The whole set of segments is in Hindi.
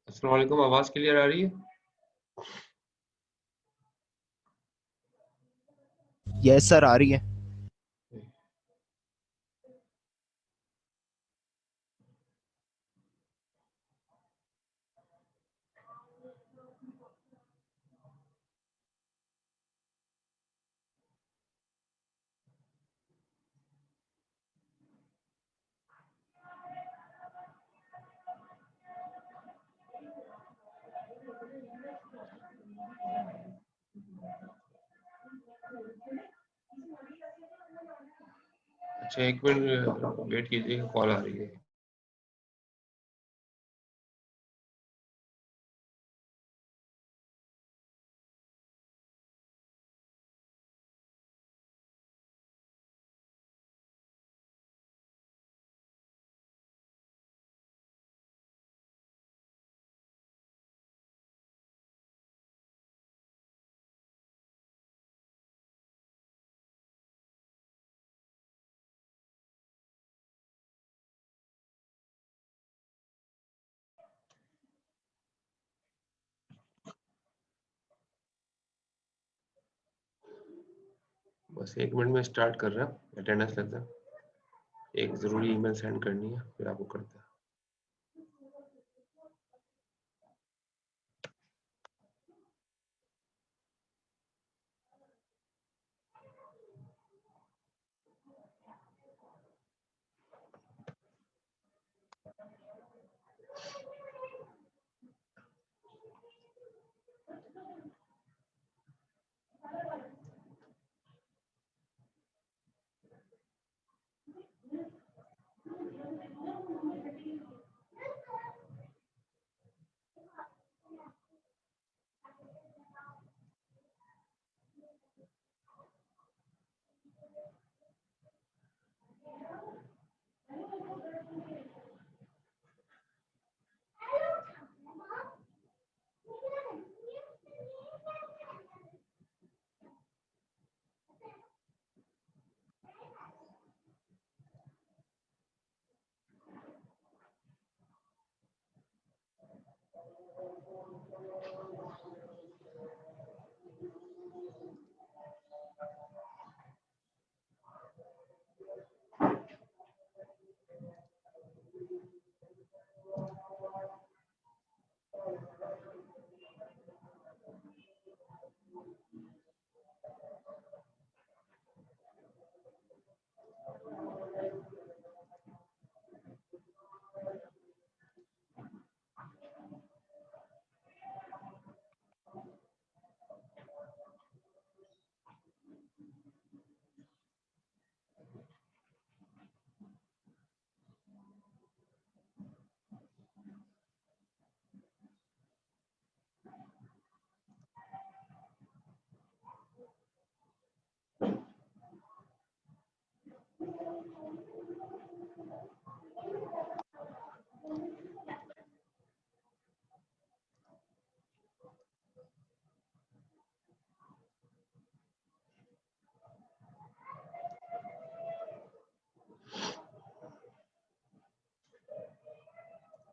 अस्सलाम वालेकुम, आवाज क्लियर आ रही है? यस सर, आ रही है। अच्छा, एक मिनट वेट कीजिए, कॉल आ रही है। बस एक मिनट में स्टार्ट कर रहा हूँ, अटेंडेंस लेते हैं। एक जरूरी ईमेल सेंड करनी है, फिर आपको करते हैं।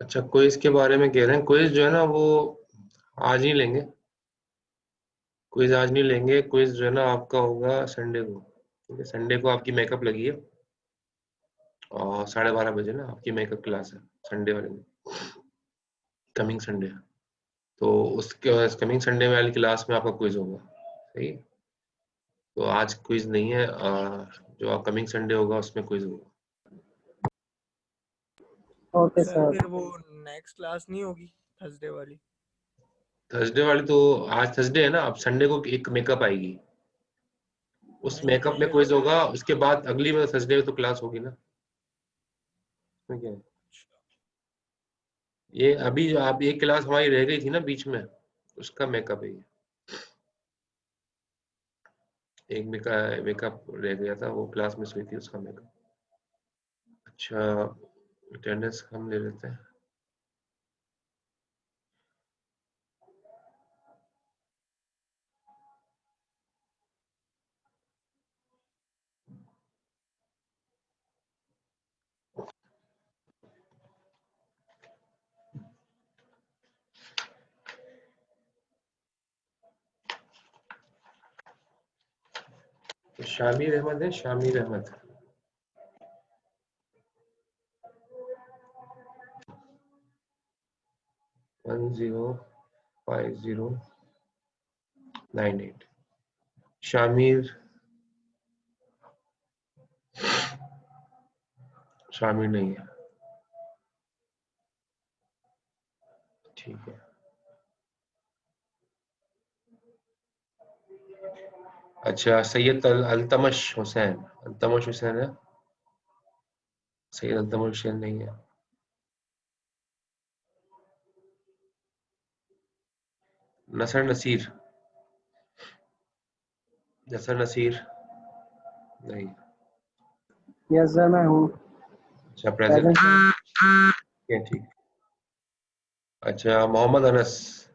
अच्छा, क्विज के बारे में कह रहे हैं। क्विज जो है ना वो आज नहीं लेंगे। क्विज आज नहीं लेंगे। क्विज जो है ना आपका होगा संडे को। ठीक है, संडे को आपकी मेकअप लगी है और 12:30 बजे ना आपकी मेकअप क्लास है संडे वाले दिन, कमिंग संडे। तो उसके कमिंग संडे वाली क्लास में आपका क्विज होगा। सही है? तो आज क्विज नहीं है, जो कमिंग संडे होगा उसमें क्विज होगा। Okay sir sir. फिर वो नेक्स्ट क्लास नहीं होगी थर्सडे वाली? थर्सडे वाली तो आज थर्सडे है ना, अब संडे को एक मेकअप आएगी, उस नहीं मेकअप में ये क्विज होगा। उसके बाद अगली में थर्सडे तो क्लास होगी ना। ठीक है, ये अभी जो आप एक क्लास हमारी रह गई थी ना बीच में, उसका मेकअप है ये। एक मेकअप रह गया था, वो क्लास मिस हुई थी, उसका मेकअप। अच्छा, अटेंडेंस हम ले लेते हैं। शामिर अहमद है, शामिर अहमद। वन 05098 शामिर, शामिर नहीं है, ठीक है। अच्छा, सैयद अल्तमश हुसैन, अल्तमश हुसैन है, सैयद अल्तमश हुसैन नहीं है। नसर नसीर, नसर नसीर नहीं। यस सर मैं हूँ। अच्छा, प्रेजेंट है, ठीक। अच्छा, मोहम्मद अनस,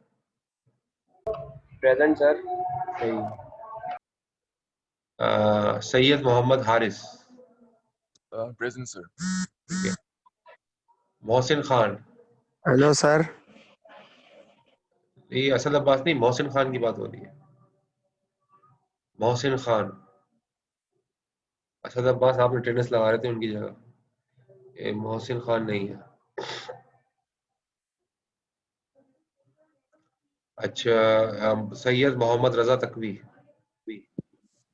प्रेजेंट सर। सही। Syed Mohammad Haris, present sir. ठीक है। Mohsin Khan, hello sir. ये असद अब्बास नहीं, मोहसिन खान की बात हो रही है। मोहसिन खान, असद अब्बास आप अटेंडेंस लगा रहे थे उनकी जगह, ये मोहसिन खान नहीं है। अच्छा, सैयद मोहम्मद रजा तकवी,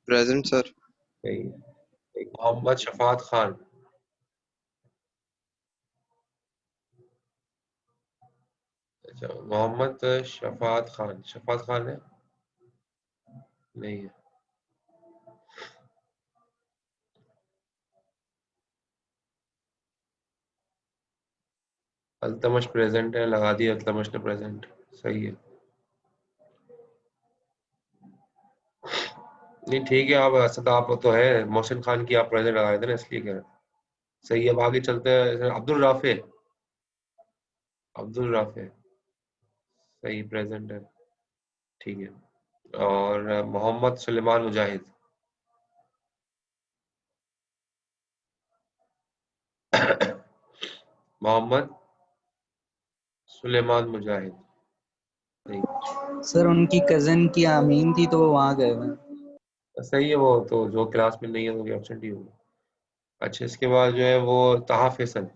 प्रेजेंट सर। सही है। मोहम्मद शफात खान, अच्छा, मोहम्मद शफात खान, शफात खान है, नहीं है। अल्तमश प्रेजेंट है, लगा दिया अल्तमश ने प्रेजेंट, सही है। नहीं ठीक है, आप असद आप तो है, मोहसिन खान की आप प्रेजेंट लगा रहे थे ना, इसलिए कह रहे हैं। सही है, अब आगे चलते हैं। अब्दुल राफे, अब्दुल राफे सही, प्रेजेंट है, ठीक है। और मोहम्मद सुलेमान मुजाहिद, मोहम्मद सुलेमान मुजाहिद नहीं। सर उनकी कजन की आमीन थी तो वो वहाँ गए हुए हैं। सही है, वो तो जो क्लास में नहीं है तो एब्सेंट ही होगा। अच्छा, इसके बाद जो है वो ताहा फैसल,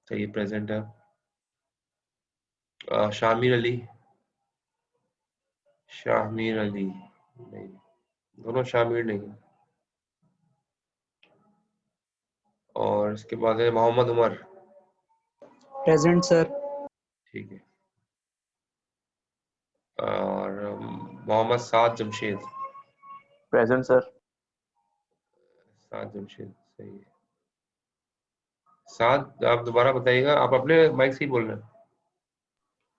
सही, प्रेजेंट है। शामिर अली, शामिर अली नहीं, दोनों शामिर नहीं है। और इसके बाद है मोहम्मद उमर, प्रेजेंट सर। ठीक है। और मोहम्मद साद जमशेद, प्रेजेंट सर। साद जमशेद सही है। साद, आप दोबारा बताइएगा, आप अपने माइक से ही बोल रहे हैं।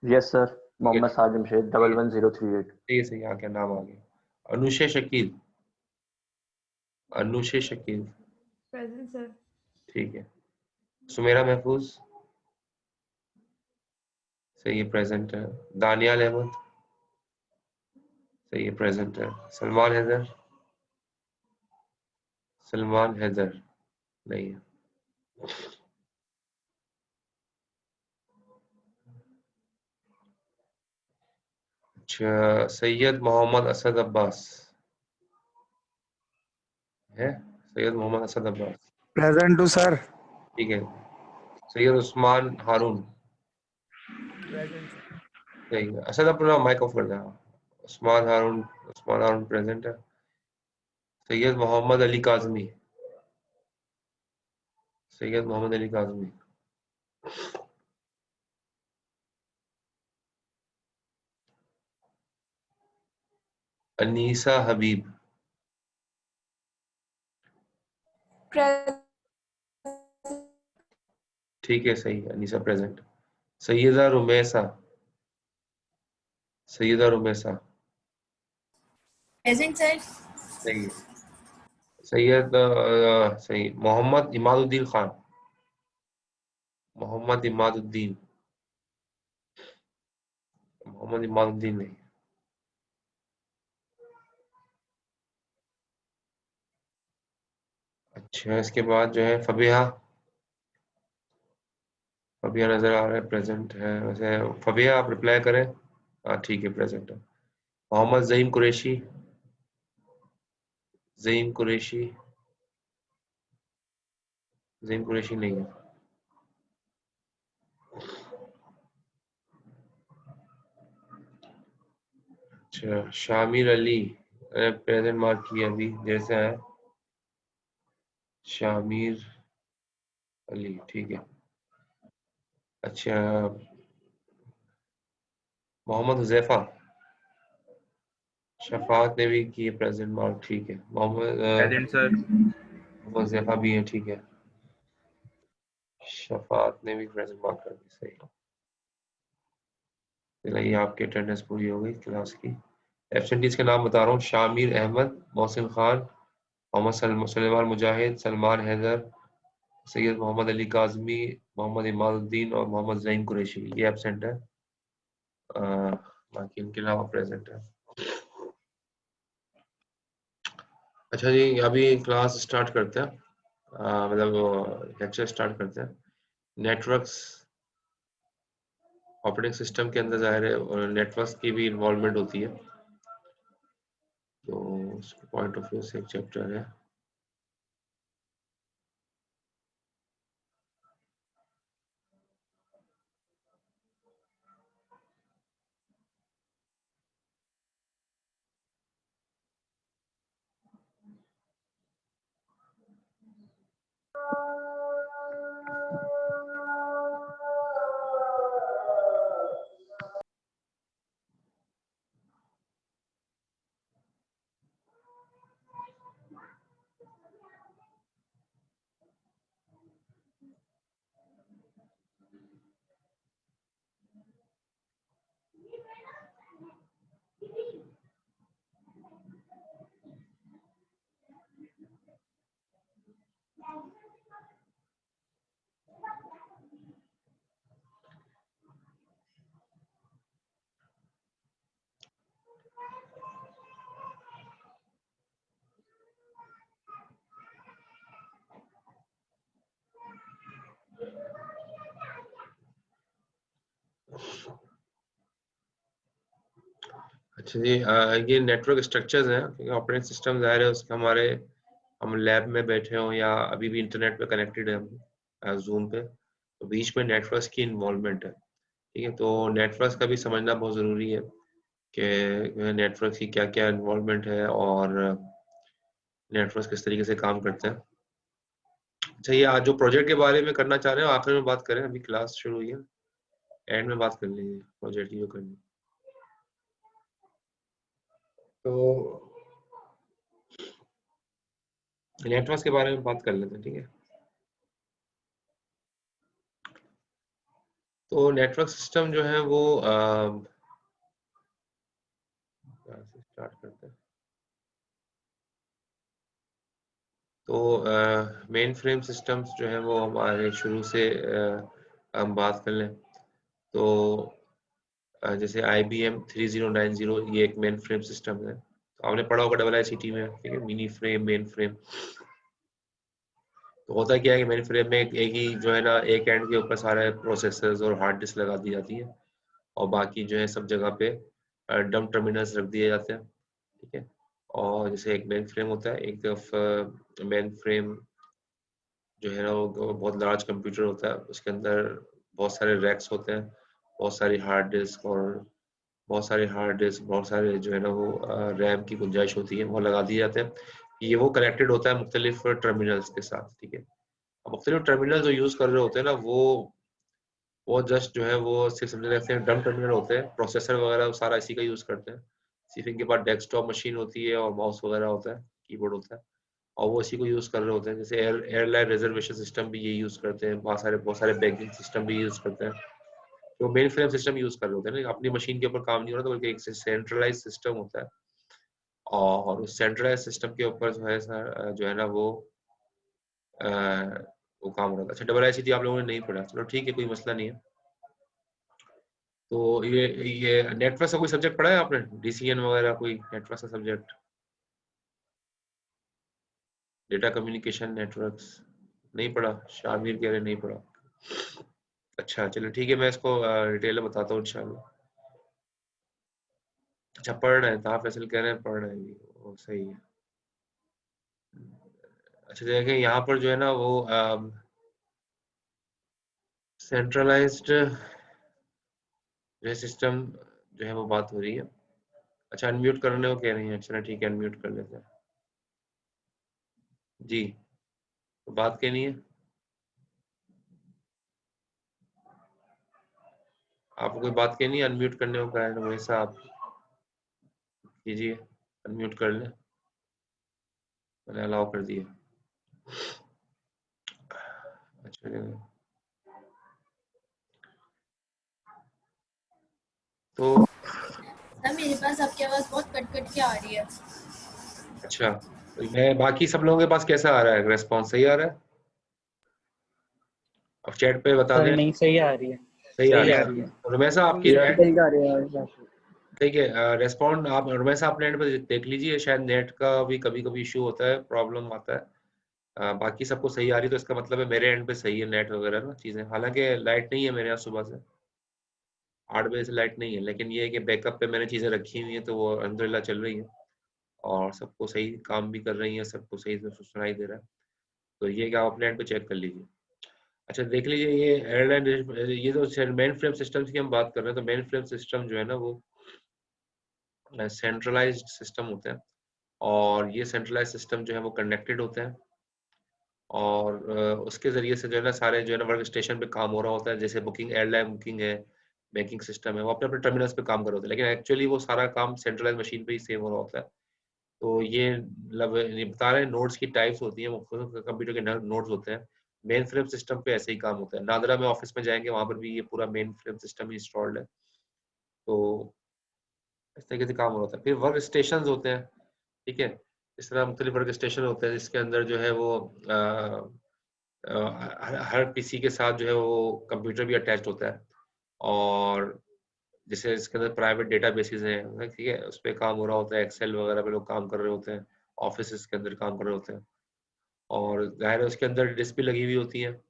Yes sir. ठीक है, मोहम्मद साद जमशेद 11038। सही है, सही, आ गया नाम आ गया। Anushe Shakeel, Anushe Shakeel, present sir. ठीक है। सुमेरा महफूज, सही है, प्रेजेंट है। दानियाल अहमद, सही है, प्रेजेंट है। सलमान हैदर, सलमान हैदर नहीं है। अच्छा, सैयद मोहम्मद असद अब्बास है, Syed Mohammad Asad Abbas, present too sir. ठीक है। Syed Usman Haroon, present sir. सही है। असद अपना माइक ऑफ कर देना। उस्मान हारून, उस्मान हारून प्रेजेंट है। सैयद मोहम्मद अली काजमी, सैयद मोहम्मद अली काजमी, अनीसा हबीब, ठीक है, सही है, Anisa present. Syeda Rumaisa, Syeda Rumaisa present sir. सही है। सैयद सही, मोहम्मद इमादुद्दीन खान, मोहम्मद इमादुद्दीन, मोहम्मद इमादुद्दीन नहीं। अच्छा, इसके बाद जो है फबिहा, फबिहा नजर आ रहा है, प्रेजेंट है वैसे। फबिहा आप रिप्लाई करें, हाँ ठीक है, प्रेजेंट है। मोहम्मद जहीम कुरैशी, ज़हीम कुरैशी, ज़हीम कुरैशी नहीं है। अच्छा, शामिर अली प्रेजेंट मार्क किया अभी जैसा है, शामिर अली, ठीक है। अच्छा, मोहम्मद हुज़ैफा, शफात ने भी की प्रेजेंट मार्क, ठीक है। Present sir. मोहम्मद हुज़ैफा भी है, ठीक है। शफात ने भी प्रेजेंट मार्क कर दी, सही। चलिए आपकी अटेंडेंस पूरी हो गई क्लास की। एब्सेंटीज के नाम बता रहा हूँ, शामिर अहमद, मोहसिन खान, मोहम्मद सलेमान मुजाहिद, सलमान हैदर, सैयद मोहम्मद अली काजमी, मोहम्मद इमादुद्दीन और मोहम्मद ज़हीम कुरैशी, ये एब्सेंट है। बाकी इनके अलावा प्रेजेंट है। अच्छा जी, अभी क्लास स्टार्ट करते हैं, मतलब लेक्चर स्टार्ट करते हैं। नेटवर्क्स ऑपरेटिंग सिस्टम के अंदर ज़ाहिर है नेटवर्क्स की भी इन्वॉल्वमेंट होती है, तो उसके पॉइंट ऑफ व्यू से एक चैप्टर है। अच्छा जी, ये नेटवर्क स्ट्रक्चर्स हैं, क्योंकि ऑपरेटिंग सिस्टम ज़ाहिर है उसके हमारे, हम लैब में बैठे हों या अभी भी इंटरनेट पे कनेक्टेड है हम जूम पे, तो बीच में नेटवर्क्स की इन्वॉल्वमेंट है, ठीक है। तो नेटवर्क्स का भी समझना बहुत ज़रूरी है कि नेटवर्क की क्या क्या इन्वॉल्वमेंट है और नेटवर्क्स किस तरीके से काम करते हैं। अच्छा, ये आज जो प्रोजेक्ट के बारे में करना चाह रहे हैं आखिर में बात करें, अभी क्लास शुरू हुई है, एंड में बात कर लीजिए प्रोजेक्ट की जो करनी। तो नेटवर्क्स के बारे में बात कर लेते हैं, ठीक है। तो नेटवर्क सिस्टम जो है वो स्टार्ट करते हैं। तो मेन फ्रेम सिस्टम्स जो है वो हमारे शुरू से हम बात कर लें तो जैसे IBM 3090 ये एक मेन फ्रेम सिस्टम है, तो आपने पढ़ा होगा IICT में, ठीक है, मिनी फ्रेम, मेन फ्रेम। तो होता क्या है कि मेन फ्रेम में एक ही जो है ना, एक एंड के ऊपर सारे प्रोसेसर्स और हार्ड डिस्क लगा दी जाती है और बाकी जो है सब जगह पे डम टर्मिनल्स रख दिए जाते हैं, ठीक है। और जैसे एक मेन फ्रेम होता है, एक तरफ मेन फ्रेम जो है ना वो बहुत लार्ज कंप्यूटर होता है, उसके अंदर बहुत सारे रैक्स होते हैं, बहुत सारी हार्ड डिस्क और बहुत सारे जो है ना वो रैम की गुंजाइश होती है, वो लगा दिए जाते हैं। ये वो कनेक्टेड होता है मुख्तलिफ टर्मिनल्स के साथ, ठीक है। अब मुख्तलिफ टर्मिनल जो यूज़ कर रहे होते हैं ना, वो जस्ट जो है वो सिर्फ समझ रखते हैं डम टर्मिनल होते हैं, प्रोसेसर वगैरह सारा इसी का यूज़ करते हैं। सिर्फ इनके पास डेस्कटॉप मशीन होती है और माउस वगैरह होता है, कीबोर्ड होता है, और वो इसी को यूज़ कर रहे होते हैं। जैसे एयरलाइन रिजर्वेशन सिस्टम भी ये यूज़ करते हैं, बहुत सारे बैंकिंग सिस्टम भी यूज़ करते हैं। तो मेन फ्रेम सिस्टम यूज़ कर रहे होते हैं ना, अपनी मशीन के ऊपर काम नहीं हो रहा, तो बल्कि एक सेंट्रलाइज सिस्टम होता है और उस सेंट्रलाइज सिस्टम के ऊपर जो है ना अ, वो काम हो रहा था। अच्छा, IICT आप लोगों ने नहीं पढ़ा, चलो ठीक है, कोई मसला नहीं है। तो ये नेटवर्क का कोई सब्जेक्ट पढ़ा है आपने, DCN वगैरह कोई नेटवर्क का सब्जेक्ट, डेटा कम्युनिकेशन नेटवर्क्स नहीं पढ़ा? शामिर कह रहे नहीं पढ़ा। अच्छा चलो ठीक है, मैं इसको डिटेल में बताता हूँ इंशाल्लाह। अच्छा, पढ़ रहे हैं, ताहा फैसल कह रहे हैं पढ़ रहे हैं, वो सही है। अच्छा देखें यहाँ पर जो है ना वो सेंट्रलाइज्ड जो सिस्टम जो है वो बात हो रही है। अच्छा अनम्यूट करने को कह रही है, अच्छा ठीक है अनम्यूट कर लेते हैं जी। तो बात कहनी है, आपको कोई बात कहनी है? अनम्यूट करने को कहा है तो वैसा आप कीजिए, अनम्यूट कर लें, मैंने अलाउ कर दिया। अच्छा तो सर मेरे पास आपकी आवाज बहुत कट कट के आ रही है। अच्छा तो मैं बाकी सब लोगों के पास कैसा आ रहा है, रेस्पॉन्स सही आ रहा है? अब चैट पे बता सर दें। नहीं सही आ रही है। सही आ सही रहा आ है रही है। तो रमेशा आपकी यार एंड सही गा रहे हैं। ठीक है, रेस्पॉन्ड आप रमेशा अपने एंड पे देख लीजिए, शायद नेट का भी कभी कभी इशू होता है, प्रॉब्लम आता है। बाकी सबको सही आ रही है तो इसका मतलब है मेरे एंड पे सही है नेट वगैरह ना चीजें। हालांकि लाइट नहीं है मेरे यहाँ सुबह से 8 बजे से लाइट नहीं है, लेकिन ये है कि बैकअप पे मैंने चीजें रखी हुई हैं तो वो अल्हम्दुलिल्लाह चल रही है और सबको सही काम भी कर रही है, सबको सही से सुनाई दे रहा है। तो ये कि आप अपने एंड पे चेक कर लीजिए। अच्छा देख लीजिए ये एयरलाइन, ये तो मेन फ्रेम सिस्टम की हम बात कर रहे हैं, तो मेन फ्रेम सिस्टम जो है ना वो सेंट्रलाइज्ड सिस्टम होते हैं और ये सेंट्रलाइज्ड सिस्टम जो है वो कनेक्टेड होते हैं और उसके ज़रिए से जो है ना सारे जो है ना वर्क स्टेशन पे काम हो रहा होता है। जैसे बुकिंग, एयरलाइन बुकिंग है, बैंकिंग सिस्टम है, वो अपने अपने टर्मिनल्स पे काम कर रहे होते हैं, लेकिन एक्चुअली वो सारा काम सेंट्रलाइज मशीन पे ही सेव हो रहा होता है। तो ये मतलब ये बता रहे हैं नोड्स की टाइप्स होती हैं, मुख्तलिफ कंप्यूटर के नोड्स होते हैं। मेन फ्रेम सिस्टम पे ऐसे ही काम होता है। नादरा में ऑफिस में जाएंगे वहाँ पर भी ये पूरा मेन फ्रेम सिस्टम ही इंस्टॉल्ड है। तो इस तरीके से काम हो रहा है। फिर वर्क स्टेशन होते हैं, ठीक है, इस तरह मुख्तलिफ वर्क स्टेशन होते हैं जिसके अंदर जो है वो हर पीसी के साथ जो है वो कंप्यूटर भी अटैच होता है और जैसे इसके अंदर प्राइवेट डेटा बेसिस हैं, ठीक है, उस पर काम हो रहा होता है, एक्सेल वगैरह पे लोग काम कर रहे होते हैं, ऑफिस के अंदर काम कर रहे होते हैं और जाहिर है उसके अंदर डिस्क भी लगी हुई होती है,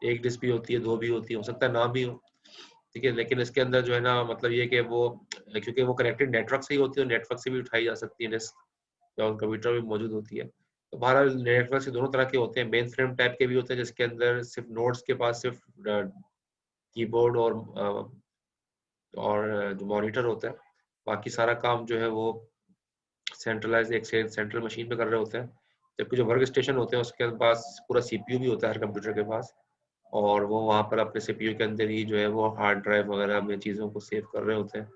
एक डिस्क भी होती है, दो भी होती है, हो सकता है ना भी हो, ठीक है, लेकिन इसके अंदर जो है ना मतलब ये कि वो क्योंकि वो कनेक्टेड नेटवर्क से ही होती है, नेटवर्क से भी उठाई जा सकती है डिस्क और कंप्यूटर भी मौजूद होती है। तो बहरहाल नेटवर्क से दोनों तरह के होते हैं, मेन फ्रेम टाइप के भी होते हैं जिसके अंदर सिर्फ नोड्स के पास सिर्फ कीबोर्ड और जो मॉनिटर होता है, बाकी सारा काम जो है वो सेंट्रलाइज एक सेंट्रल मशीन पे कर रहे होते हैं। जबकि जो वर्क स्टेशन होते हैं उसके पास पूरा सीपीयू भी होता है हर कंप्यूटर के पास और वो वहाँ पर अपने सीपीयू के अंदर ही जो है वो हार्ड ड्राइव वगैरह में चीज़ों को सेव कर रहे होते हैं।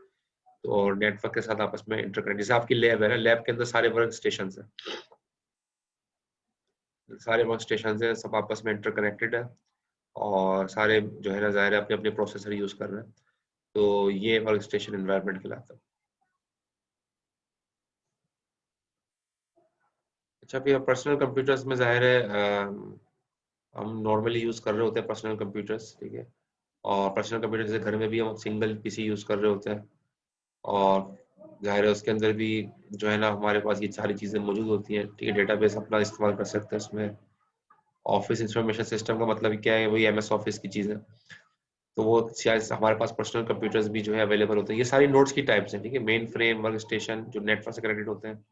तो और नेटवर्क के साथ आपस में इंटरकनेक्ट, जैसे आपकी लैब है ना, लैब के अंदर सारे वर्क स्टेशन हैं, सारे वर्क स्टेशन हैं, सब आपस में इंटरकनेक्टेड है और सारे जो है ना ज़ाहिर है अपने अपने प्रोसेसर यूज़ कर रहे हैं। तो ये वर्क स्टेशन इन्वायरमेंट कहलाता है। अच्छा फिर पर्सनल कंप्यूटर्स में ज़ाहिर है हम नॉर्मली यूज़ कर रहे होते हैं पर्सनल कंप्यूटर्स, ठीक है, और पर्सनल कंप्यूटर जैसे घर में भी हम सिंगल पीसी यूज़ कर रहे होते हैं और ज़ाहिर है उसके अंदर भी जो है ना हमारे पास ये सारी चीज़ें मौजूद होती हैं, ठीक है, डेटाबेस अपना इस्तेमाल कर सकते हैं उसमें। ऑफिस इंफॉर्मेशन सिस्टम का मतलब क्या है, वही एमएस ऑफिस की चीज़ है। तो वो शायद हमारे पास पर्सनल कंप्यूटर्स भी जो है अवेलेबल होते हैं। ये सारी नोड्स की टाइप्स हैं, ठीक है, मेन फ्रेम, वर्क स्टेशन जो नेटवर्क से कनेक्टेड होते हैं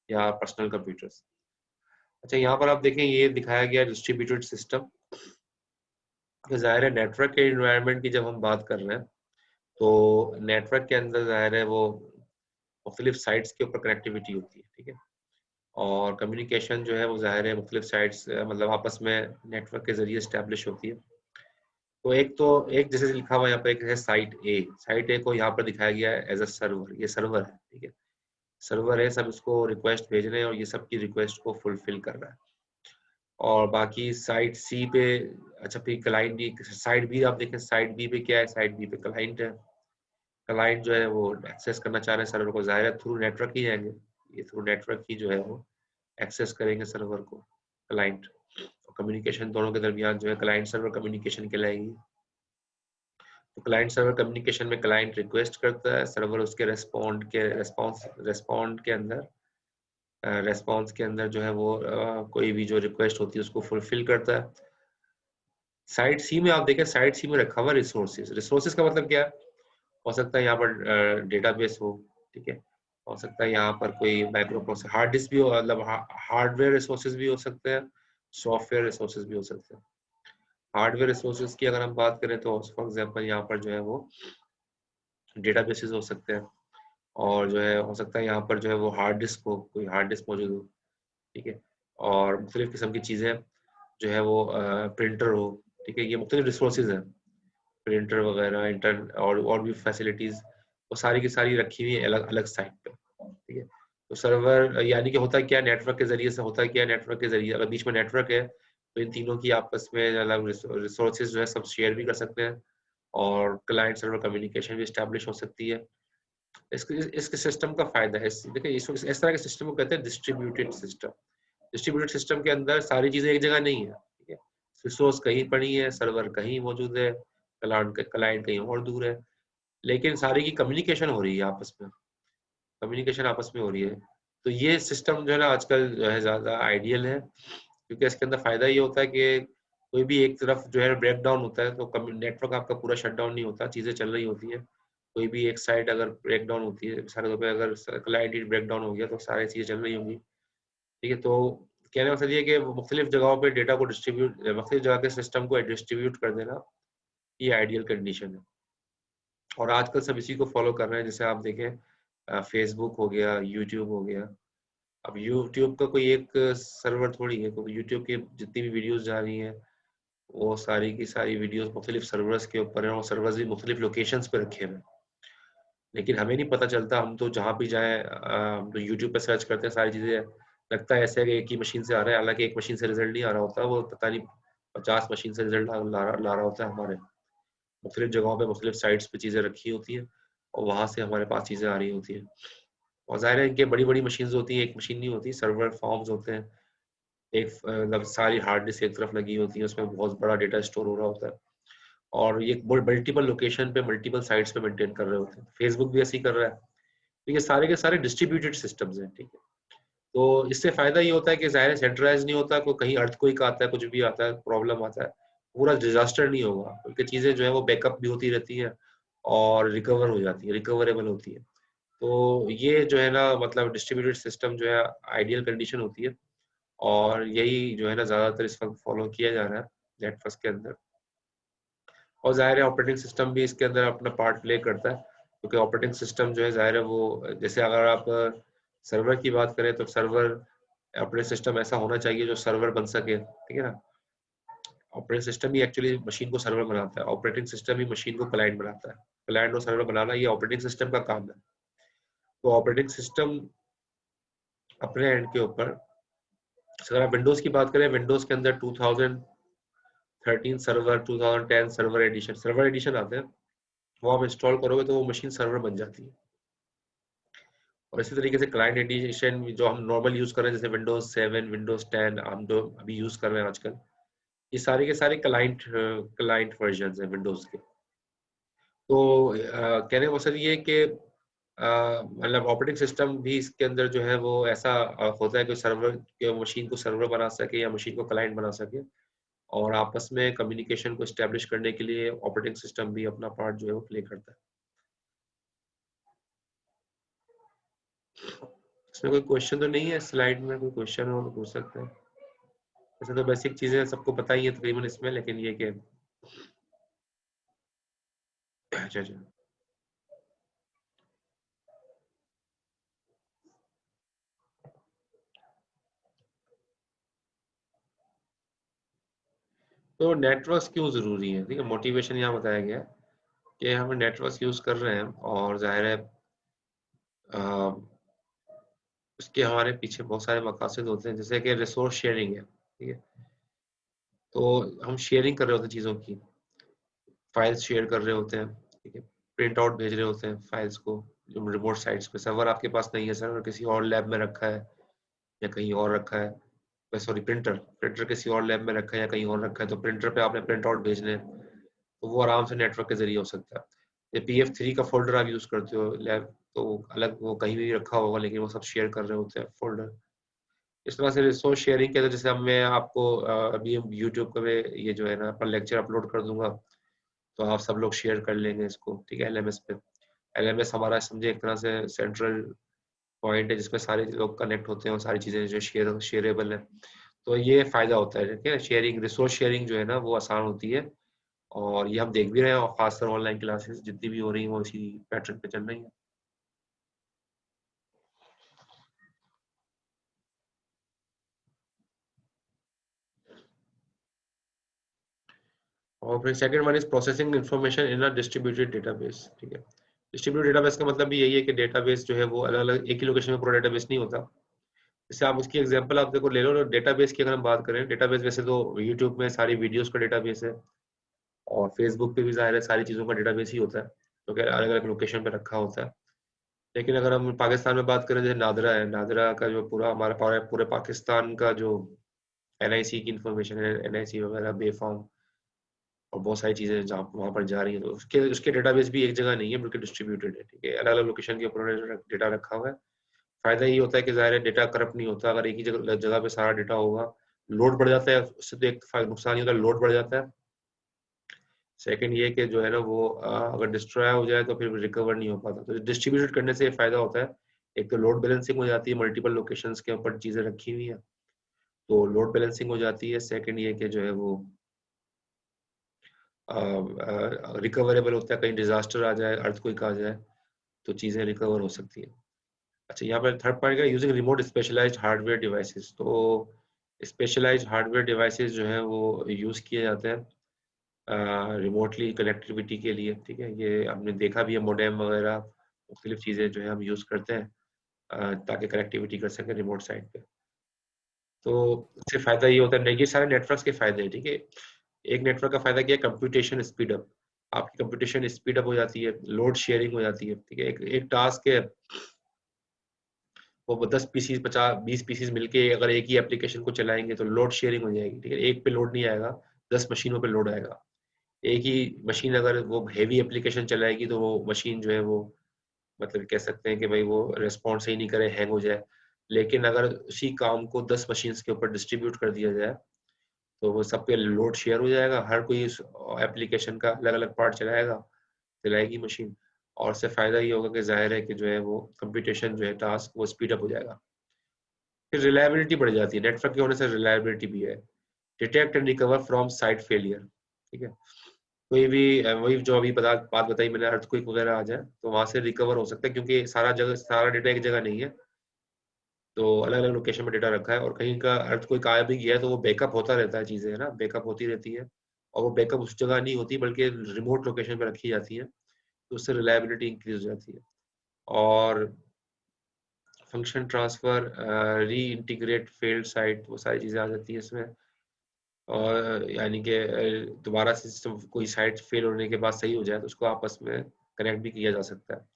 या पर्सनल कंप्यूटर्स। अच्छा यहाँ पर आप देखें ये दिखाया गया डिस्ट्रीब्यूटेड सिस्टम। ज़ाहिर है नेटवर्क के इन्वायरमेंट की जब हम बात कर रहे हैं तो नेटवर्क के अंदर ज़ाहिर है वो मुख्तलिफ साइट्स के ऊपर कनेक्टिविटी होती है, ठीक है, और कम्युनिकेशन जो है वो ज़ाहिर है मुख्तलिफ साइट्स मतलब आपस में नेटवर्क के ज़रिए इस्टेब्लिश होती है। तो एक जैसे लिखा हुआ यहाँ पर एक है साइट ए को यहाँ पर दिखाया गया है एज अ सर्वर, ये सर्वर है, ठीक है, सर्वर है, सब इसको रिक्वेस्ट भेज रहे हैं और ये सब की रिक्वेस्ट को फुलफिल कर रहा है। और बाकी साइट सी पे, अच्छा फिर क्लाइंट भी, साइट बी आप देखें, साइट बी पे क्या है, साइट बी पे क्लाइंट है, क्लाइंट जो है वो एक्सेस करना चाह रहे हैं सर्वर को, जाहिर है थ्रू नेटवर्क ही जाएंगे, ये थ्रू नेटवर्क ही जो है वो एक्सेस करेंगे सर्वर को क्लाइंट, और कम्युनिकेशन दोनों के दरमियान जो है क्लाइंट सर्वर कम्युनिकेशन कहलाएगी। तो क्लाइंट सर्वर कम्युनिकेशन में क्लाइंट रिक्वेस्ट करता है, सर्वर उसके रेस्पॉन्स के अंदर जो है वो कोई भी जो रिक्वेस्ट होती है उसको फुलफिल करता है। साइट सी में आप देखें, साइट सी में रखा हुआ रिसोर्सेज, रिसोर्सेज का मतलब क्या है, हो सकता है यहाँ पर डेटाबेस हो, ठीक है, हो सकता है यहाँ पर कोई माइक्रो प्रोसेसर, हार्ड डिस्क भी हो, मतलब हार्डवेयर रिसोर्सेज भी हो सकते हैं, सॉफ्टवेयर रिसोर्सेज भी हो सकते हैं। हार्डवेयर रिसोर्सेज की अगर हम बात करें तो फॉर एग्जांपल यहाँ पर जो है वो डेटाबेसेस हो सकते हैं, और जो है हो सकता है यहाँ पर जो है वो हार्ड डिस्क हो, कोई हार्ड डिस्क मौजूद हो, ठीक है, और मुख्तलिफ किस्म की चीज़ें जो है वो प्रिंटर हो, ठीक है, ये मुख्तलिफ रिसोर्सेज हैं, प्रिंटर वगैरह, इंटर और भी फैसिलिटीज़, वो सारी की सारी रखी हुई है अलग अलग साइट पे, ठीक है। तो सर्वर यानी कि होता क्या, नेटवर्क के जरिए से होता क्या, नेटवर्क के जरिए अगर बीच में नेटवर्क है तो इन तीनों की आपस में अलग रिसोर्सेज जो है सब शेयर भी कर सकते हैं, और क्लाइंट सर्वर कम्युनिकेशन भी इस्टेब्लिश हो सकती है। इसके सिस्टम का फायदा है, देखिए इस तरह के सिस्टम को कहते हैं डिस्ट्रीब्यूटेड सिस्टम। डिस्ट्रीब्यूटेड सिस्टम के अंदर सारी चीजें एक जगह नहीं है, ठीक है, रिसोर्स कहीं पड़ी है, सर्वर कहीं मौजूद है, क्लाइंट कहीं और दूर है, लेकिन सारी की कम्युनिकेशन हो रही है आपस में, कम्युनिकेशन आपस में हो रही है। तो ये सिस्टम जो है ना आजकल जो है ज्यादा आइडियल है, क्योंकि इसके अंदर फायदा ये होता है कि कोई भी एक तरफ जो है ब्रेक डाउन होता है तो नेटवर्क आपका पूरा शट डाउन नहीं होता, चीजें चल रही होती है। कोई भी एक साइट अगर ब्रेक डाउन होती है, सारे तौर पे अगर क्लाइंट ही ब्रेक डाउन हो गया तो सारी चीजें चल रही होंगी, ठीक है। तो कहने का मकसद ये है कि मुख्तलिफ जगहों पे डेटा को डिस्ट्रीब्यूट, मुख्तलिफ जगह के सिस्टम को डिस्ट्रीब्यूट कर देना, ये आइडियल कंडीशन है, और आजकल सब इसी को फॉलो कर रहे हैं। जैसे आप देखें फेसबुक हो गया, यूट्यूब हो गया, अब यूट्यूब का कोई एक सर्वर थोड़ी है, क्योंकि यूट्यूब की जितनी भी वीडियोस जा रही हैं वो सारी की सारी वीडियोस मुख्तलिफ सर्वर्स के ऊपर हैं, और सर्वर्स भी मुख्तलिफ लोकेशंस पे रखे हुए हैं, लेकिन हमें नहीं पता चलता, हम तो जहाँ भी जाएं हम तो यूट्यूब पे सर्च करते हैं सारी चीज़ें, लगता है ऐसे है कि एक ही मशीन से आ रहा है, हालांकि एक मशीन से रिजल्ट नहीं आ रहा होता, वो पता नहीं 50 मशीन से रिजल्ट ला रहा होता है। हमारे मुख्तलिफ जगहों पे मुख्तलिफ साइट्स पे चीज़ें रखी होती हैं, और वहाँ से हमारे पास चीज़ें आ रही होती हैं, और ज़ाहिर है इनके बड़ी बड़ी मशीन होती हैं, एक मशीन नहीं होती, सर्वर फॉर्म्स होते हैं, एक मतलब सारी हार्ड डिस्क एक तरफ लगी होती है, उसमें बहुत बड़ा डेटा स्टोर हो रहा होता है, और ये मल्टीपल लोकेशन पे मल्टीपल साइट्स पे मेंटेन कर रहे होते हैं। फेसबुक भी ऐसे ही कर रहा है, तो ये सारे के सारे डिस्ट्रीब्यूटेड सिस्टम्स हैं, ठीक है। तो इससे फायदा ये होता है कि ज़ाहिर सेंट्रलाइज नहीं होता, कोई कहीं अर्थक्वेक आता है, कुछ भी आता है, प्रॉब्लम आता है, पूरा डिजास्टर नहीं होगा, बल्कि चीज़ें जो है वो बैकअप भी होती रहती हैं और रिकवर हो जाती है, रिकवरेबल होती है। तो ये जो है ना मतलब डिस्ट्रीब्यूटेड सिस्टम जो है आइडियल कंडीशन होती है, और यही जो है ना ज़्यादातर इस वक्त फॉलो किया जा रहा है नेटवर्क के अंदर, और ज़ाहिर है ऑपरेटिंग सिस्टम भी इसके अंदर अपना पार्ट प्ले करता है, क्योंकि ऑपरेटिंग सिस्टम जो है ज़ाहिर है वो, जैसे अगर आप सर्वर की बात करें तो सर्वर ऑपरेटिंग सिस्टम ऐसा होना चाहिए जो सर्वर बन सके, ठीक है ना। ऑपरेटिंग सिस्टम ही एक्चुअली मशीन को सर्वर बनाता है, ऑपरेटिंग सिस्टम ही मशीन को क्लाइंट बनाता है, क्लाइंट और सर्वर बनाना ये ऑपरेटिंग सिस्टम का काम है। तो ऑपरेटिंग सिस्टम अपने एंड के ऊपर, अगर आप विंडोज की बात करें, विंडोज के अंदर 2013 सर्वर, 2010 सर्वर एडिशन आते हैं, वो आप इंस्टॉल करोगे तो वो मशीन सर्वर बन जाती है। और इसी तरीके से क्लाइंट एडिशन जो हम नॉर्मल यूज कर रहे हैं, जैसे विंडोज 7, विंडोज 10 हम जो अभी यूज कर रहे हैं आजकल, ये सारे के सारे क्लाइंट वर्जन है विंडोज के। तो कहने का मकसद ये है कि मतलब ऑपरेटिंग सिस्टम भी इसके अंदर जो है वो ऐसा होता है कि सर्वर के मशीन को सर्वर बना सके या मशीन को क्लाइंट बना सके, और आपस में कम्युनिकेशन को एस्टेब्लिश करने के लिए ऑपरेटिंग सिस्टम भी अपना पार्ट जो है वो प्ले करता है। इसमें कोई क्वेश्चन तो नहीं है, स्लाइड में कोई क्वेश्चन हो तो पूछ सकते हैं। वैसे तो बेसिक चीजें सबको पता ही है तकरीबन इसमें, लेकिन ये कि अच्छा अच्छा तो नेटवर्क्स क्यों जरूरी है, ठीक है, मोटिवेशन यहाँ बताया गया है कि हम नेटवर्क्स यूज कर रहे हैं, और जाहिर है उसके हमारे पीछे बहुत सारे मकासद होते हैं, जैसे कि रिसोर्स शेयरिंग है, ठीक है। तो हम शेयरिंग कर रहे होते हैं चीज़ों की, फाइल्स शेयर कर रहे होते हैं, ठीक है, प्रिंट आउट भेज रहे होते हैं फाइल्स को, जो रिमोट साइट्स पे, सर्वर आपके पास नहीं है, सर्वर किसी और लैब में रखा है या कहीं और रखा है, सॉरी प्रिंटर किसी और लैब में रखा है या कहीं और रखा है, तो प्रिंटर पे आपने प्रिंट आउट भेजने हैं, तो वो आराम से नेटवर्क के जरिए हो सकता है। ये PF3 का फोल्डर आप यूज करते हो लैब, तो अलग वो कहीं भी रखा होगा, लेकिन वो सब शेयर कर रहे होते हैं फोल्डर। इस तरह से रिसोर्स शेयरिंग के, तो जैसे अब मैं आपको अभी यूट्यूब पे ये जो है ना अपना लेक्चर अपलोड कर दूंगा, तो आप सब लोग शेयर कर लेंगे इसको, ठीक है, LMS पे। LMS हमारा समझे एक तरह से सेंट्रल पॉइंट है जिसमें सारे लोग कनेक्ट होते हैं और सारी चीजें जो शेयरेबल है, तो ये फायदा होता है। ठीक है, शेयरिंग, रिसोर्स शेयरिंग जो है ना वो आसान होती है, और ये हम देख भी रहे हैं, और खासकर ऑनलाइन क्लासेस जितनी भी हो रही हैं वो इसी पैटर्न पे चल रही है। और फिर second one is processing information in a distributed database. ठीक है, डिस्ट्रीब्यूटेड डेटाबेस का मतलब भी यही है कि डेटाबेस जो है वो अलग अलग एक ही लोकेशन में पूरा डेटाबेस नहीं होता। जैसे आप उसकी एग्जांपल आप देखो ले लो, डेटाबेस की अगर हम बात करें, डेटाबेस वैसे तो यूट्यूब में सारी वीडियोस का डेटाबेस है, और फेसबुक पे भी जाहिर है सारी चीज़ों का डेटाबेस ही होता है, तो क्या अलग अलग लोकेशन पे रखा होता है। लेकिन अगर हम पाकिस्तान में बात करें, जैसे नादरा है, नादरा का जो पूरा हमारा पूरे पाकिस्तान का जो NIC की इंफॉर्मेशन है, NIC वगैरह बेफॉर्म और बहुत सारी चीज़ें जहाँ वहाँ पर जा रही है, तो उसके उसके डेटाबेस भी एक जगह नहीं है बल्कि डिस्ट्रीब्यूटेड है। ठीक है, अलग अलग लोकेशन के ऊपर डेटा रखा हुआ है। फायदा ये होता है कि ज़ाहिर है डेटा करप्ट नहीं होता। अगर एक ही जगह जगह पे सारा डेटा होगा, लोड बढ़ जाता है, उससे तो एक नुकसान ये होता है, लोड बढ़ जाता है। सेकंड ये कि जो है ना वो अगर डिस्ट्रॉय हो जाए तो फिर रिकवर नहीं हो पाता। तो डिस्ट्रीब्यूटेड करने से ये फायदा होता है, एक तो लोड बैलेंसिंग हो जाती है, मल्टीपल लोकेशंस के ऊपर चीज़ें रखी हुई हैं तो लोड बैलेंसिंग हो जाती है। सेकंड ये कि जो है वो रिकवरेबल होता है, कहीं डिजास्टर आ जाए, अर्थक्वेक आ जाए तो चीज़ें रिकवर हो सकती हैं। अच्छा, यहाँ पर थर्ड पॉइंट का using remote specialised hardware devices. तो स्पेशलाइज्ड हार्डवेयर डिवाइसेस जो है वो यूज़ किए जाते हैं रिमोटली कनेक्टिविटी के लिए। ठीक है, ये हमने देखा भी है, मोडेम वगैरह मुख्तलिफ चीज़ें जो है हम यूज़ करते हैं ताकि कनेक्टिविटी कर सकें रिमोट साइट पे। तो इससे फायदा ये होता है, ये सारे नेटवर्क्स के फायदे हैं। ठीक है, एक नेटवर्क का फायदा क्या है, कंप्यूटेशन स्पीड अप, आपकी कंप्यूटेशन स्पीड अप हो जाती है, लोड शेयरिंग हो जाती है। ठीक है, एक टास्क है वो 10 पीसीज 50-20 पीसीज मिलके अगर एक ही एप्लीकेशन को चलाएंगे तो लोड शेयरिंग हो जाएगी। ठीक है, एक पे लोड नहीं आएगा, 10 मशीनों पे लोड आएगा। एक ही मशीन अगर वो हैवी एप्लीकेशन चलाएगी तो वो मशीन जो है वो मतलब कह सकते हैं कि भाई वो रिस्पॉन्स सही नहीं करे, हैंग हो जाए। लेकिन अगर उसी काम को 10 मशीन्स के ऊपर डिस्ट्रीब्यूट कर दिया जाए तो वो सब पे लोड शेयर हो जाएगा, हर कोई इस एप्लीकेशन का अलग अलग पार्ट चलाएगी मशीन, और उससे फायदा ये होगा कि जाहिर है कि जो है वो कंप्यूटेशन जो है टास्क वो स्पीड अप हो जाएगा। फिर रिलायबिलिटी बढ़ जाती है, नेटवर्क के होने से रिलायबिलिटी भी है। Detect and recover from site failure. ठीक है, कोई भी वही जो अभी बात बताई मैंने, अर्थक्वेक वगैरह आ जाए तो वहां से रिकवर हो सकता है, क्योंकि सारा डेटा एक जगह नहीं है, तो अलग अलग लोकेशन में डेटा रखा है, और कहीं का अर्थक्वेक आ भी गया है तो वो बैकअप होता रहता है, चीजें है ना, बैकअप होती रहती है, और वो बैकअप उस जगह नहीं होती बल्कि रिमोट लोकेशन पे रखी जाती है, तो उससे रिलायबिलिटी इंक्रीज हो जाती है। और फंक्शन ट्रांसफर, री इंटीग्रेट फेल्ड साइट, वो सारी चीज़ें आ जाती है इसमें। और यानी कि दोबारा से सिस्टम कोई साइट फेल होने के बाद सही हो जाए तो उसको आपस में कनेक्ट भी किया जा सकता है।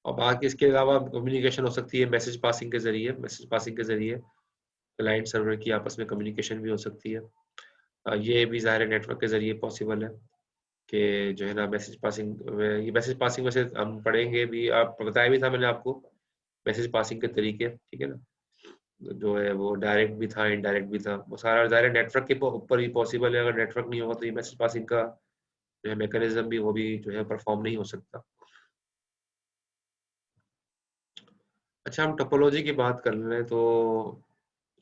और बाकी इसके अलावा कम्युनिकेशन हो सकती है मैसेज पासिंग के ज़रिए क्लाइंट सर्वर की आपस में कम्युनिकेशन भी हो सकती है। ये भी ज़ाहिर है नेटवर्क के ज़रिए पॉसिबल है कि जो है ना मैसेज पासिंग वैसे हम पढ़ेंगे भी, आप बताया भी था मैंने आपको मैसेज पासिंग के तरीके। ठीक है ना, जो है वो डायरेक्ट भी था, इनडायरेक्ट भी था, वो सारा ज़ाहिर नेटवर्क के ऊपर ही पॉसिबल है। अगर नेटवर्क नहीं होगा तो ये मैसेज पासिंग का जो है मैकेनिज्म भी वो भी जो है परफॉर्म नहीं हो सकता। अच्छा, हम टोपोलॉजी की बात कर लें तो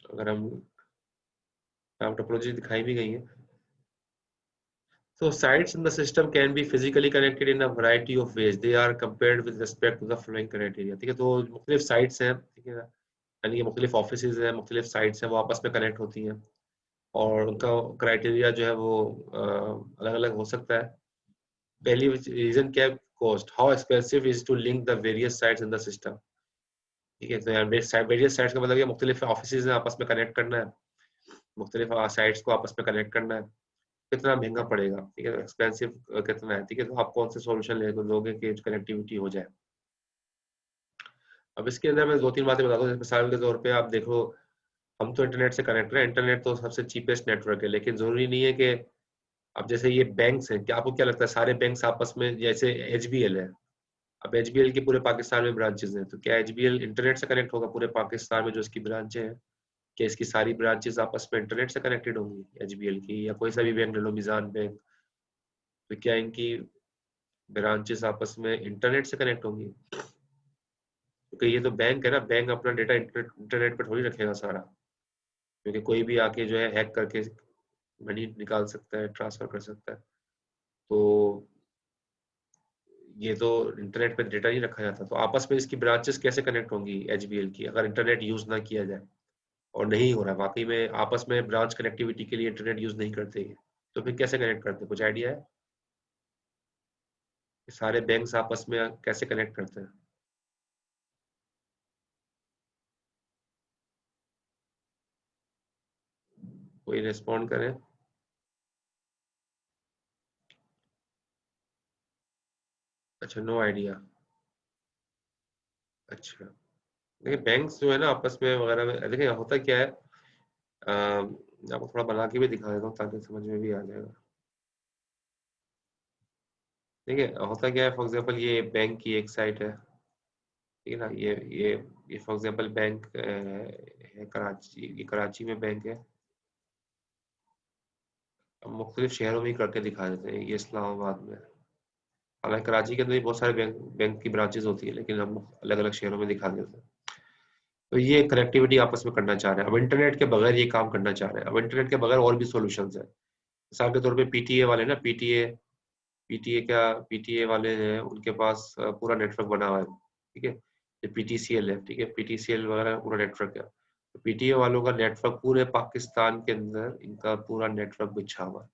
अगर हम टोपोलॉजी दिखाई भी गई है, so sites in the system can be physically connected in a variety of ways. They are compared with respect to the following criteria. ठीक है, तो मुख्तलिफ साइट्स हैं, ठीक है ना, यानी कि मुख्तलिफ ऑफिसेज हैं, मुख्तलिफ साइट्स हैं, वो आपस में कनेक्ट होती हैं और उनका क्राइटेरिया जो है वो अलग अलग हो सकता है। पहली रीजन क्या है, cost, how expensive is to link the various sites in the system. ठीक है, तो यार वेरियस साइट्स का मतलब ये मुख्तलिफ ऑफिसेज हैं, आपस में कनेक्ट करना है, मुख्तलिफ साइट्स को आपस में कनेक्ट करना है, कितना महंगा पड़ेगा। ठीक है, एक्सपेंसिव कितना है। ठीक है, तो आप कौन से सॉल्यूशन लोगे कि कनेक्टिविटी हो जाए। अब इसके अंदर मैं 2-3 बातें बता दूं। मिसाल के तौर पे आप देखो, हम तो इंटरनेट से कनेक्ट हैं, इंटरनेट तो सबसे चीपेस्ट नेटवर्क है, लेकिन जरूरी नहीं है कि अब जैसे ये बैंक्स हैं, क्या आपको क्या लगता है सारे बैंक्स आपस में, जैसे HBL है, अब HBL के पूरे पाकिस्तान में ब्रांचेस हैं, तो क्या HBL इंटरनेट से कनेक्ट होगा पूरे पाकिस्तान में जो इसकी ब्रांचें हैं, क्या इसकी सारी ब्रांचेस आपस में इंटरनेट से कनेक्टेड होंगी HBL की, या कोई सा भी बैंक ले लो, मिजान बैंक, तो क्या इनकी ब्रांचेस आपस में इंटरनेट से कनेक्ट होंगी। क्योंकि ये तो बैंक है ना, बैंक अपना डेटा इंटरनेट पर थोड़ी रखेगा सारा, क्योंकि कोई भी आके जो है हैक करके मनी निकाल सकता है, ट्रांसफर कर सकता है। तो ये तो इंटरनेट पे डेटा नहीं रखा जाता। तो आपस में इसकी ब्रांचेस कैसे कनेक्ट होंगी एचबीएल की, अगर इंटरनेट यूज ना किया जाए? और नहीं हो रहा है वाकई में, आपस में ब्रांच कनेक्टिविटी के लिए इंटरनेट यूज नहीं करते ये, तो फिर कैसे कनेक्ट करते हैं? कुछ आइडिया है? सारे बैंक्स आपस में कैसे कनेक्ट करते हैं? कोई रिस्पॉन्ड करे? अच्छा, नो आइडिया। अच्छा, देखिए बैंक्स जो है ना आपस में वगैरह में, देखिए होता क्या है, आपको थोड़ा बना के भी दिखा देता हूँ ताकि समझ में भी आ जाएगा। देखिए होता क्या है, फॉर एग्जांपल ये बैंक की एक साइट है, ठीक है ना, ये फॉर एग्जांपल बैंक है कराची, ये कराची में बैंक है। अब मुख्तलिफ शहरों में ही करके दिखा देते हैं, ये इस्लामाबाद में, हालांकि कराची के अंदर भी बहुत सारे बैंक की ब्रांचेस होती है, लेकिन हम अलग अलग शहरों में दिखा देते हैं। तो ये कनेक्टिविटी आपस में करना चाह रहे हैं, अब इंटरनेट के बगैर ये काम करना चाह रहे हैं। अब इंटरनेट के बगैर और भी सॉल्यूशंस है, मिसाल के तौर पे पीटीए वाले ना, पीटीए वाले हैं, उनके पास पूरा नेटवर्क बना हुआ है, ठीक है। ये पीटीसीएल है, ठीक है, पीटीसीएल वगैरह पूरा नेटवर्क है। तो पीटीए वालों का नेटवर्क पूरे पाकिस्तान के अंदर इनका पूरा नेटवर्क बिछा हुआ है।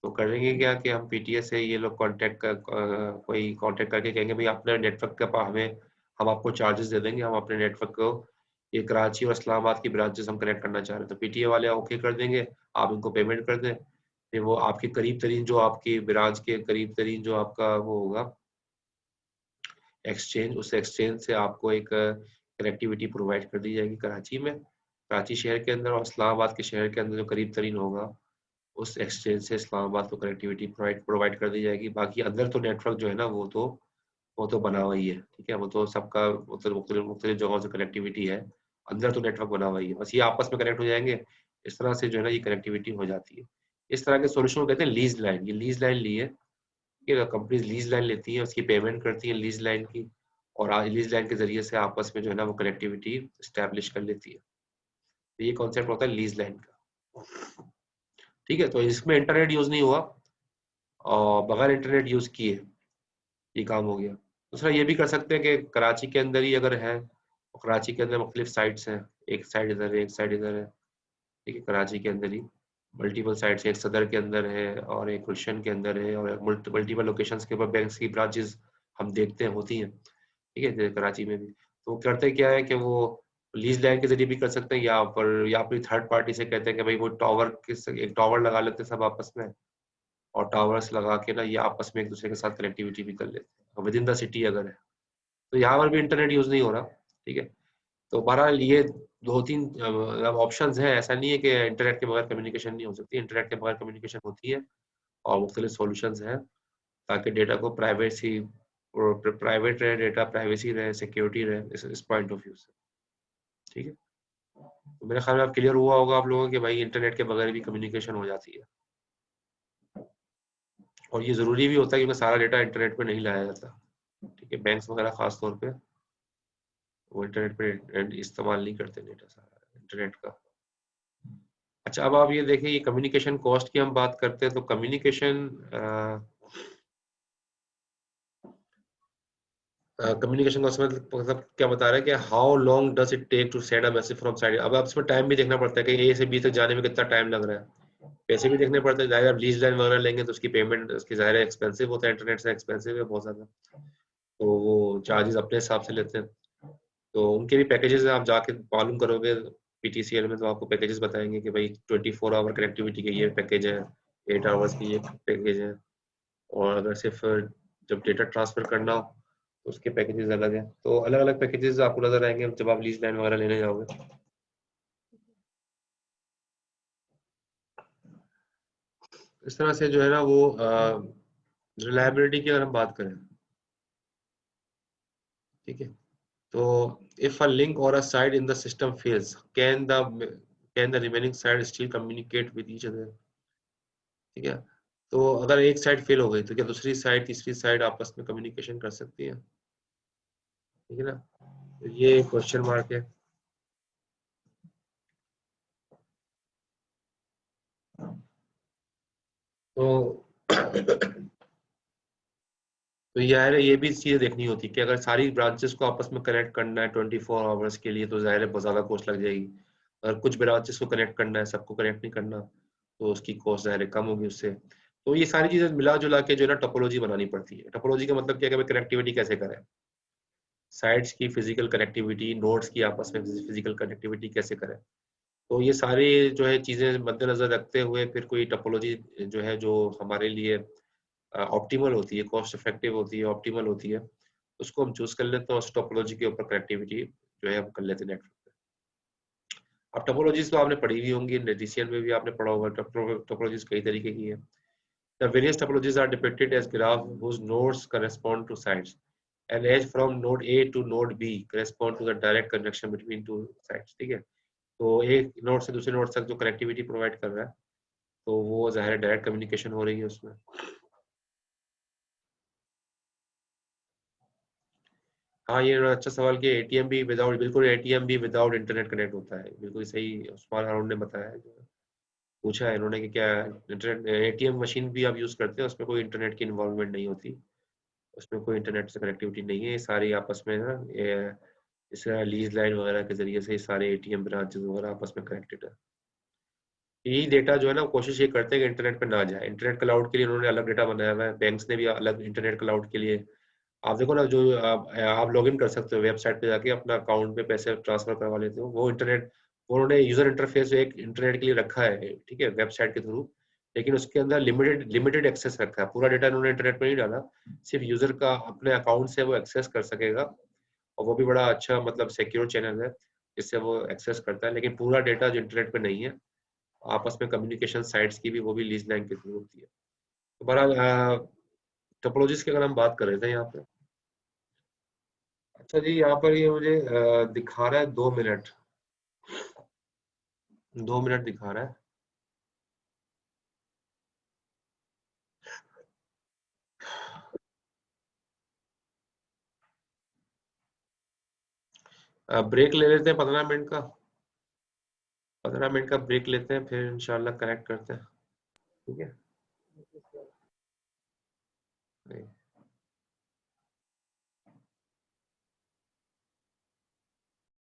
तो करेंगे क्या कि हम पीटीए से ये लोग कोई कांटेक्ट करके कहेंगे भाई अपने नेटवर्क का हमें, हम आपको चार्जेस दे देंगे, हम अपने नेटवर्क को ये कराची और इस्लामाबाद की ब्रांचेस हम कनेक्ट करना चाह रहे हैं। तो पीटीए वाले ओके कर देंगे, आप इनको पेमेंट कर दें, फिर वो आपके करीब तरीन जो आपकी ब्रांच के करीब तरीन जो आपका वो होगा एक्सचेंज, उस एक्सचेंज से आपको एक कनेक्टिविटी प्रोवाइड कर दी जाएगी कराची में, कराची शहर के अंदर, और इस्लामाबाद के शहर के अंदर जो करीब तरीन होगा उस एक्सचेंज से इस्लामाबाद को कनेक्टिविटी प्रोवाइड कर दी जाएगी। बाकी अंदर तो नेटवर्क जो है ना वो तो बना हुआ ही है, ठीक है, वो तो सबका मुख्तलिफ जगहों से कनेक्टिविटी है, अंदर तो नेटवर्क बना हुआ ही है, बस ये आपस में कनेक्ट हो जाएंगे। इस तरह से जो है ना ये कनेक्टिविटी हो जाती है। इस तरह के सोल्यूशन को कहते हैं लीज लाइन। ये लीज लाइन ली है, ये कंपनीज लीज लाइन लेती है, उसकी पेमेंट करती है लीज लाइन की, और लीज लाइन के जरिए से आपस में जो है ना वो कनेक्टिविटी स्टैब्लिश कर लेती है। तो ये कॉन्सेप्ट होता है लीज लाइन का, ठीक है। तो इसमें इंटरनेट यूज नहीं हुआ, और बगैर इंटरनेट यूज किए ये काम हो गया। दूसरा ये भी कर सकते हैं कि कराची के अंदर ही अगर है, तो कराची के अंदर मुख्तलिफ साइट्स हैं, एक साइड इधर है एक साइड इधर है, ठीक है, कराची के अंदर ही मल्टीपल साइट्स, एक सदर के अंदर है और एक गुलशन के अंदर है, और मल्टीपल लोकेशंस के ऊपर बैंक्स की ब्रांचेस हम देखते हैं होती हैं, ठीक है, जैसे कराची में भी। तो करते क्या है कि वो लीज लाइन के जरिए भी कर सकते हैं, या फिर थर्ड पार्टी से कहते हैं कि भाई वो एक टावर लगा लेते हैं सब आपस में, और टावर्स लगा के ना ये आपस में एक दूसरे के साथ कनेक्टिविटी भी कर लेते हैं विद इन द सिटी अगर है। तो यहाँ पर भी इंटरनेट यूज नहीं हो रहा, ठीक है। तो बहरहाल ये दो तीन ऑप्शंस हैं, ऐसा नहीं है कि इंटरनेट के बगैर कम्युनिकेशन नहीं हो सकती, इंटरनेट के बगैर कम्युनिकेशन होती है, और मुख्तलिफ सॉल्यूशंस हैं ताकि डेटा को प्राइवेट रहे, डेटा प्राइवेसी रहे, सिक्योरिटी रहे, इस पॉइंट ऑफ व्यू से, ठीक है। तो मेरे ख्याल में अब क्लियर हुआ होगा आप लोगों के भाई इंटरनेट के बगैर भी कम्युनिकेशन हो जाती है, और ये ज़रूरी भी होता है क्योंकि सारा डेटा इंटरनेट पे नहीं लाया जाता, ठीक है। बैंक्स वगैरह खास तौर पे वो इंटरनेट पे इस्तेमाल नहीं करते डेटा सारा इंटरनेट का। अच्छा, अब आप ये देखिए, ये कम्युनिकेशन कॉस्ट की हम बात करते हैं, तो कम्युनिकेशन कॉस्ट मतलब क्या बता रहा है कि how long does it take to send a message from side. अब आप इसमें टाइम भी देखना पड़ता है कि ए से बी तक जाने में कितना टाइम लग रहा है, पैसे भी देखने पड़ते हैं, जाहिर आप लीज लाइन वगैरह लेंगे तो उसकी पेमेंट उसकी जाहिर एक्सपेंसिव होता है, इंटरनेट से एक्सपेंसिव है बहुत ज़्यादा, तो वो चार्जेस अपने हिसाब से लेते हैं। तो उनके भी पैकेजेस आप जाके मालूम करोगे पीटीसीएल में, तो आपको पैकेजेस बताएंगे कि भाई 24 आवर कनेक्टिविटी के ये पैकेज है, 8 आवर्स की ये पैकेज है, और अगर सिर्फ जब डेटा ट्रांसफर करना हो तो उसके पैकेजेस अलग हैं। तो अलग अलग पैकेजेस आपको नजर आएंगे जब आप लीज लाइन वगैरह लेने जाओगे। इस तरह से जो है ना वो रिलायबिलिटी की अगर हम बात करें, ठीक है, तो if a link or a site in the system fails, can the remaining side still communicate with each other, ठीक है। तो अगर एक साइड फेल हो गई तो क्या दूसरी साइड तीसरी साइड आपस में कम्युनिकेशन कर सकती है, ठीक है ना। ये क्वेश्चन मार्क है। तो तो यार ये भी चीज़ देखनी होती है कि अगर सारी ब्रांचेस को आपस में कनेक्ट करना है 24 आवर्स के लिए तो ज़ाहिर है बहुत ज़्यादा कॉस्ट लग जाएगी। अगर कुछ ब्रांचेस को कनेक्ट करना है, सबको कनेक्ट नहीं करना, तो उसकी कॉस्ट ज़ाहिर है कम होगी उससे। तो ये सारी चीज़ें मिला जुला के जो है ना टोपोलॉजी बनानी पड़ती है। टोपोलॉजी का मतलब क्या है कि कनेक्टिविटी कैसे करें, साइट्स की फिजिकल कनेक्टिविटी, नोड्स की आपस में फिजिकल कनेक्टिविटी कैसे करें। तो ये सारी जो है चीज़ें मद्देनजर रखते हुए फिर कोई टोपोलॉजी जो है जो हमारे लिए ऑप्टिमल होती है, कॉस्ट इफेक्टिव होती है, ऑप्टिमल होती है, उसको हम चूज कर लेते हैं। उस टोपोलॉजी के ऊपर कनेक्टिविटी जो है हम कर लेते हैं नेटवर्क पे। अब टोपोलॉजीज तो आपने पढ़ी हुई होंगी, DCN में भी आपने पढ़ा होगा। टोपोलॉजीज कई तरीके की है। The various topologies are depicted as graph whose nodes correspond to sites. An edge from node A to node B correspond to the direct connection between two sites. ठीक है, तो एक नोड से दूसरे नोड तक जो कनेक्टिविटी प्रोवाइड कर रहा है तो वो ज़ाहिर डायरेक्ट कम्युनिकेशन हो रही है उसमें। हाँ, ये अच्छा सवाल कि ATM भी विदाउट, बिल्कुल ATM भी विदाउट इंटरनेट कनेक्ट होता है। बिल्कुल सही उस्मान हारून ने बताया है, पूछा है इन्होंने कि क्या इंटरनेट ATM मशीन भी आप यूज करते हैं, उसमें कोई इंटरनेट की इन्वॉल्वमेंट नहीं होती, उसमें कोई इंटरनेट से कनेक्टिविटी नहीं है। ये सारी आपस में ना इस लीज लाइन वगैरह के जरिए से ये सारे ATM ब्रांचेस वगैरह आपस में कनेक्टेड है। यही डेटा जो है ना कोशिश ये करते हैं कि इंटरनेट पे ना जाए। इंटरनेट क्लाउड के लिए उन्होंने अलग डेटा बनाया हुआ है, बैंक्स ने भी अलग इंटरनेट क्लाउड के लिए। आप देखो ना, जो आप लॉग इन कर सकते हो वेबसाइट पे जाके, अपना अकाउंट में पैसे ट्रांसफर करवा लेते हो, वो इंटरनेट, वो उन्होंने यूजर इंटरफेस एक इंटरनेट के लिए रखा है, ठीक है, वेबसाइट के थ्रू, लेकिन उसके अंदर लिमिटेड एक्सेस रखा है। पूरा डेटा उन्होंने इंटरनेट पर नहीं डाला, सिर्फ यूजर का अपने अकाउंट से वो एक्सेस कर सकेगा, और वो भी बड़ा अच्छा मतलब सिक्योर चैनल है जिससे वो एक्सेस करता है, लेकिन पूरा डेटा जो इंटरनेट पे नहीं है, आपस में कम्युनिकेशन साइट्स की भी वो भी लीज लाइन के थ्रू होती है। तो बहरहाल टोपोलॉजीज की अगर हम बात कर रहे थे यहाँ पे, अच्छा जी, यहाँ पर ये मुझे दिखा रहा है 2 मिनट, 2 मिनट दिखा रहा है। ब्रेक ले लेते हैं 15 मिनट का, 15 मिनट का ब्रेक लेते हैं, फिर इंशाल्लाह कनेक्ट करते हैं, ठीक है।